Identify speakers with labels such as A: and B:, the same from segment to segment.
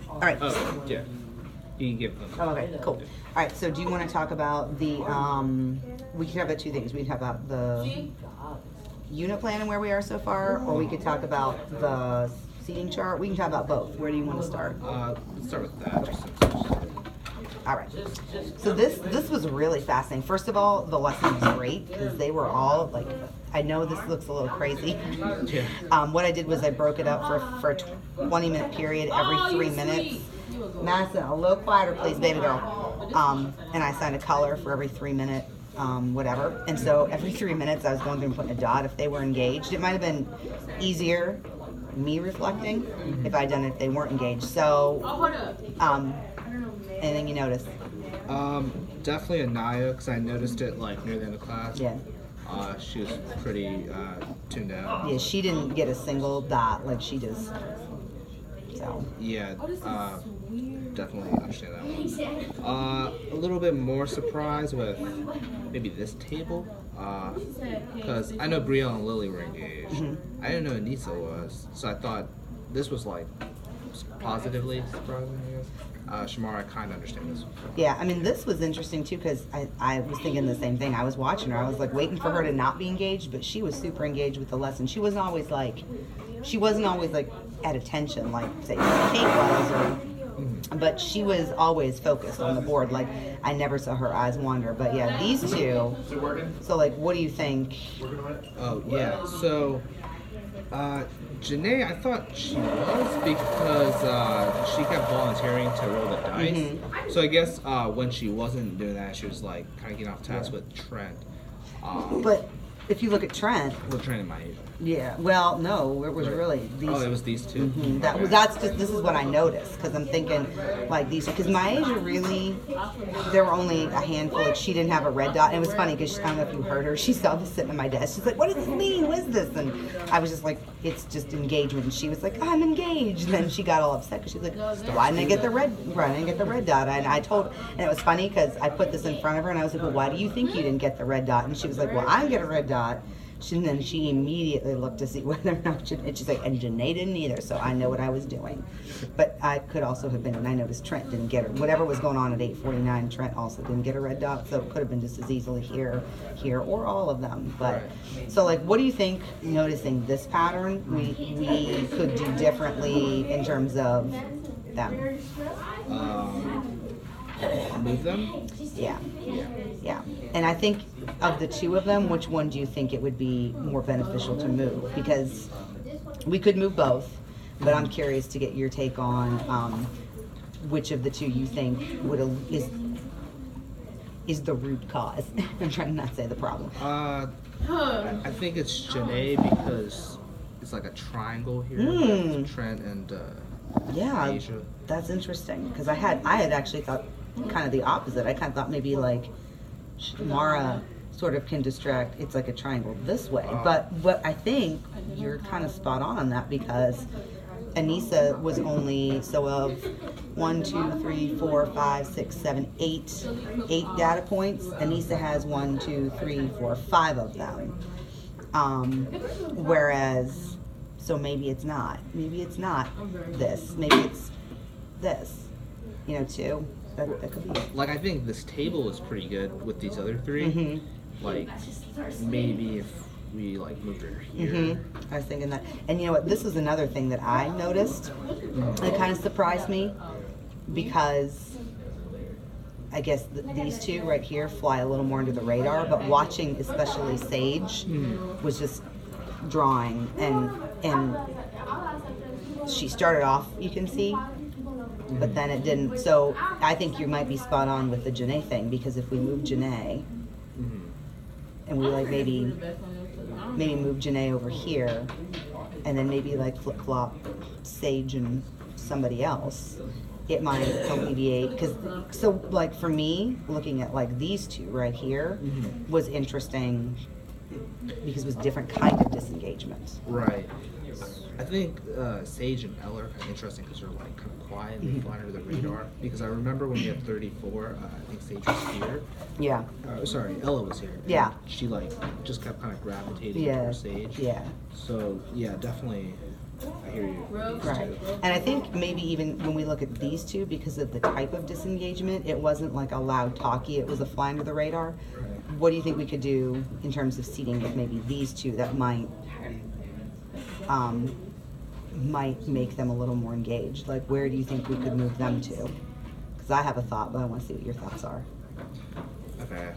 A: All right.
B: Oh, yeah. You can give them.
A: Oh, okay, cool. All right, so do you want to talk about the, we can talk about two things. We can talk about the unit plan and where we are so far, or we could talk about the seating chart. We can talk about both. Where do you want to start?
B: Let's start with that. Just since
A: All right. So this was really fascinating. First of all, the lesson was great because they were all like, I know this looks a little crazy.
B: yeah.
A: What I did was I broke it up for a 20-minute period every 3 minutes. Madison, a little quieter, please, baby girl. And I assigned a color for every 3 minute, whatever. And so every 3 minutes I was going through and putting a dot if they were engaged. It might have been easier, me reflecting, if I'd done it if they weren't engaged. So, anything you noticed?
B: Definitely Anaya, because I noticed it like near the end of class.
A: Yeah.
B: She was pretty tuned out.
A: Yeah, she didn't get a single dot like she does. So.
B: Yeah, definitely understand that one. A little bit more surprised with maybe this table, because I know Brielle and Lily were engaged.
A: Mm-hmm.
B: I didn't know Anissa was, so I thought this was like positively surprising, I guess. Shamara, I kind of understand this.
A: Yeah, I mean, this was interesting too because I was thinking the same thing. I was watching her. I was like waiting for her to not be engaged, but she was super engaged with the lesson. She wasn't always like at attention like say Kate was, or but she was always focused on the board. Like I never saw her eyes wander. But yeah, these two. So like, what do you think?
B: Oh yeah, so Janae, I thought she was because she kept volunteering to roll the dice. So I guess when she wasn't doing that, she was like kind of getting off task with Trent.
A: But if you look at Trent,
B: with Trent and my age.
A: Yeah. Well, no, it was really these.
B: Oh, it was these two.
A: That's just this is what I noticed because I'm thinking like these because Myasia really there were only a handful. Like she didn't have a red dot. And it was funny because I don't know if you heard her. She saw this sitting at my desk. She's like, "What does this mean? What is this?" And I was just like, "It's just engagement." And she was like, "I'm engaged." And then she got all upset because she was like, "Why didn't I get the red? Why didn't I get the red dot?" And I told, and it was funny because I put this in front of her and I was like, "Well, why do you think you didn't get the red dot?" And she was like, "Well, I didn't get a red dot." And then she immediately looked to see whether or not and she's like, and Janae didn't either, so I know what I was doing. But I could also have been, and I noticed Trent didn't get her. Whatever was going on at 8:49, Trent also didn't get a red dot, so it could have been just as easily here, or all of them. But so, like, what do you think? Noticing this pattern, we could do differently in terms of them.
B: Move them?
A: Yeah. And I think of the two of them, which one do you think it would be more beneficial to move? Because we could move both, but I'm curious to get your take on which of the two you think is the root cause. I'm trying to not say the problem.
B: I think it's Janae because it's like a triangle here with Trent and Asia.
A: That's interesting because I had actually thought kind of the opposite. I kind of thought maybe like Mara sort of can distract. It's like a triangle this way, but I think you're kind of spot on that because Anissa was only so of 1, 2, 3, 4, 5, 6, 7, 8 data points. Anissa has 1, 2, 3, 4, 5 of them. Whereas, so maybe it's not this. Maybe it's this. Too. That could be.
B: Like I think this table is pretty good with these other three. Like maybe if we like moved her here.
A: I was thinking that, and you know what? This is another thing that I noticed. It kind of surprised me because I guess these two right here fly a little more under the radar. But watching, especially Sage, was just drawing, and she started off. You can see. But then it didn't. So I think you might be spot on with the Janae thing because if we move Janae, and we like maybe move Janae over here, and then maybe like flip flop Sage and somebody else, it might alleviate. Because so like for me, looking at like these two right here was interesting because it was different kind of disengagement.
B: Right. I think Sage and Ella are kind of interesting because they're like kind of quiet and fly under the radar. Because I remember when we had 34, I think Sage was here.
A: Yeah.
B: Sorry, Ella was here.
A: Yeah.
B: She like just kept kind of gravitating towards Sage.
A: Yeah.
B: So yeah, definitely I hear you.
A: Right. And I think maybe even when we look at these two, because of the type of disengagement, it wasn't like a loud talkie, it was a fly under the radar. What do you think we could do in terms of seating with maybe these two that might make them a little more engaged? Like, where do you think we could move them to? Because I have a thought, but I want to see what your thoughts are.
B: Okay.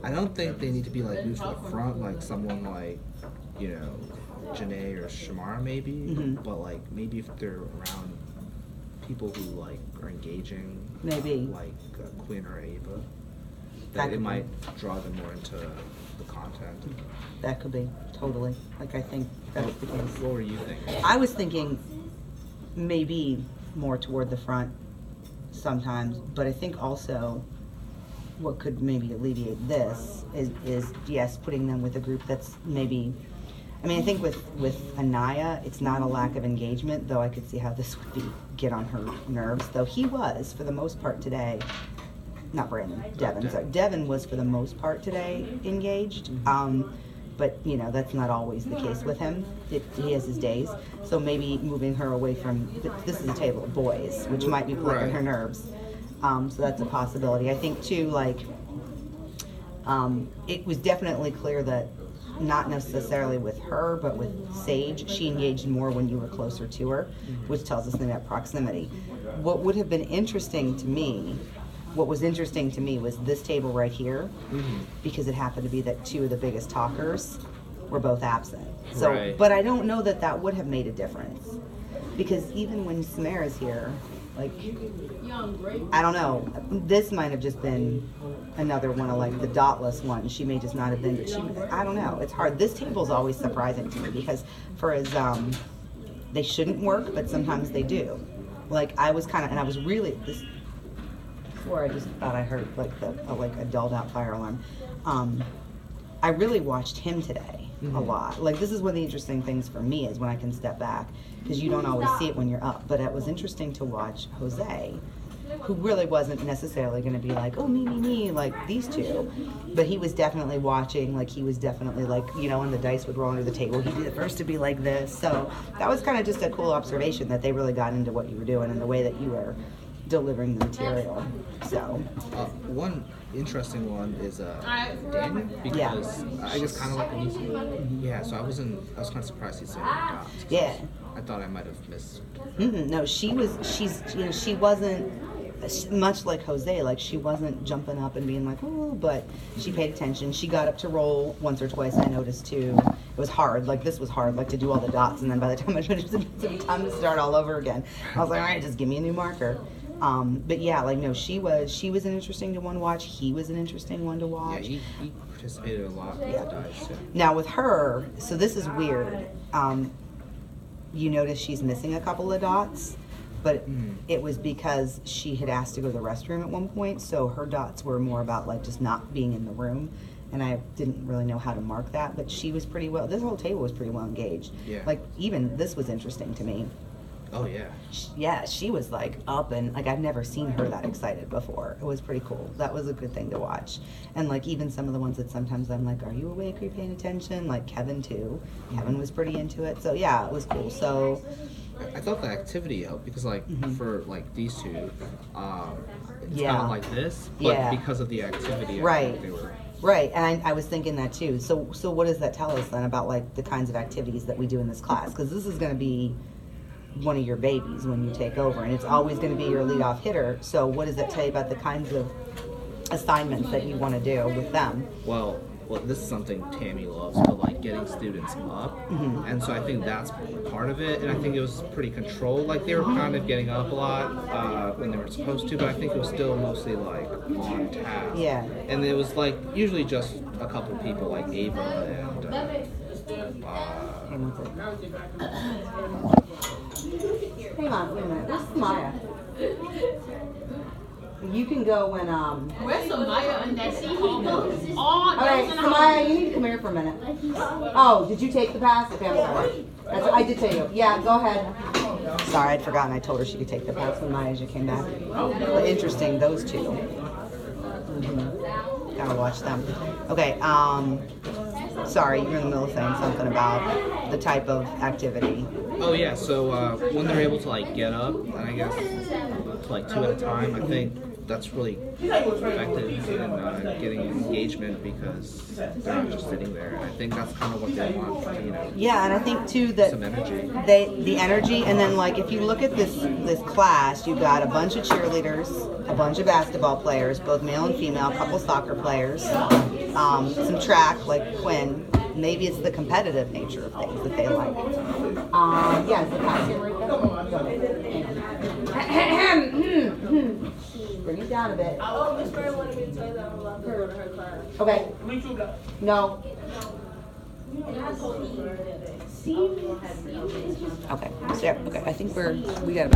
B: I don't think they need to be like moved to the front, like someone like, you know, Janae or Shamara maybe, but like maybe if they're around people who like are engaging,
A: Maybe.
B: like Quinn or Ava,
A: That
B: that it
A: could
B: might draw them more into the content.
A: That could be, totally. Like, I think that's the case.
B: What were you thinking?
A: I was thinking maybe more toward the front sometimes, but I think also what could maybe alleviate this is yes, putting them with a group that's maybe, I mean, I think with Anaya, it's not a lack of engagement, though I could see how this would get on her nerves, though he was, for the most part today, not Brandon, Devin, sorry. Devin was for the most part today engaged, but you know, that's not always the case with him. He has his days, so maybe moving her away from, this is a table of boys, which might be plucking her nerves. So that's a possibility. I think too, like, it was definitely clear that not necessarily with her, but with Sage, she engaged more when you were closer to her, which tells us that proximity. What would have been interesting to me, what was interesting to me was this table right here, because it happened to be that two of the biggest talkers were both absent. So, but I don't know that that would have made a difference, because even when Samara's here, like, I don't know, this might have just been another one of like the dotless ones. She may just not have been, but I don't know, it's hard. This table's always surprising to me because for as, they shouldn't work, but sometimes they do. Like, I was kind of, and I was really, before I just thought I heard like a dulled out fire alarm. I really watched him today a lot. Like, this is one of the interesting things for me is when I can step back, because you don't always see it when you're up. But it was interesting to watch Jose, who really wasn't necessarily going to be like, oh, me, like these two. But he was definitely watching, like he was definitely like, you know, when the dice would roll under the table, he'd be the first to be like this. So that was kind of just a cool observation that they really got into what you were doing and the way that you were delivering the material. So
B: one interesting one is Daniel, because I guess kind of like Anissa. Yeah, so I was kind of surprised he's saying dots.
A: Yeah,
B: I thought I might have missed.
A: No, she wasn't much like Jose. Like, she wasn't jumping up and being like, oh, but she paid attention. She got up to roll once or twice. I noticed too. It was hard. Like, this was hard. Like, to do all the dots, and then by the time I finished, it was time to start all over again. I was like, all right, just give me a new marker. But yeah, like, no, she was an interesting one to watch. He was an interesting one to watch.
B: Yeah, he participated a lot with the dice. Yeah.
A: Now with her, so this is weird. You notice she's missing a couple of dots, but it was because she had asked to go to the restroom at one point, so her dots were more about like just not being in the room, and I didn't really know how to mark that, but she was pretty well, this whole table was pretty well engaged.
B: Yeah.
A: Like, even this was interesting to me.
B: Oh yeah.
A: Yeah, she was like up, and like I've never seen her that excited before. It was pretty cool. That was a good thing to watch. And like even some of the ones that sometimes I'm like, are you awake? Are you paying attention? Like Kevin too. Kevin was pretty into it. So yeah, it was cool. So
B: I thought the activity helped because like for like these two, it's
A: Yeah.
B: kind of like this, but
A: Yeah.
B: because of the activity, I
A: Right.
B: think they were.
A: Right, and I was thinking that too. So what does that tell us then about like the kinds of activities that we do in this class? Because this is going to be one of your babies when you take over, and it's always going to be your leadoff hitter. So what does that tell you about the kinds of assignments that you want to do with them?
B: Well, this is something Tammy loves, but like getting students up, and so I think that's part of it. And I think it was pretty controlled. Like they were kind of getting up a lot when they were supposed to, but I think it was still mostly like on task.
A: Yeah.
B: And it was like usually just a couple people, like Ava and.
A: Hang on, wait a minute. Where's Maya? You can go when
C: Where's Samaya and that she goes
A: all right, Samaya, you need to come here for a minute. Oh, did you take the pass? Okay, I'm sorry. I did tell you. Yeah, go ahead. Sorry, I'd forgotten. I told her she could take the pass when Maya came back. But interesting, those two. gotta watch them. Okay. Sorry, you're in the middle of saying something about the type of activity.
B: Oh yeah, so when they're able to like get up, and I guess to like 2 at a time, I think that's really effective in getting engagement because they're not just sitting there. And I think that's kind of what they want, you know.
A: Yeah, and I think too that
B: some energy.
A: the energy, and then like if you look at this class, you've got a bunch of cheerleaders, a bunch of basketball players, both male and female, a couple soccer players, some track like Quinn. Maybe it's the competitive nature of things that they like. Yeah, is the cashier right there? Bring it down a bit.
D: Oh, Miss Mary wanted me to tell you that I'm allowed to go to her class.
A: Okay.
D: Me too, Black.
A: No. Okay. So yeah, okay. I think we got about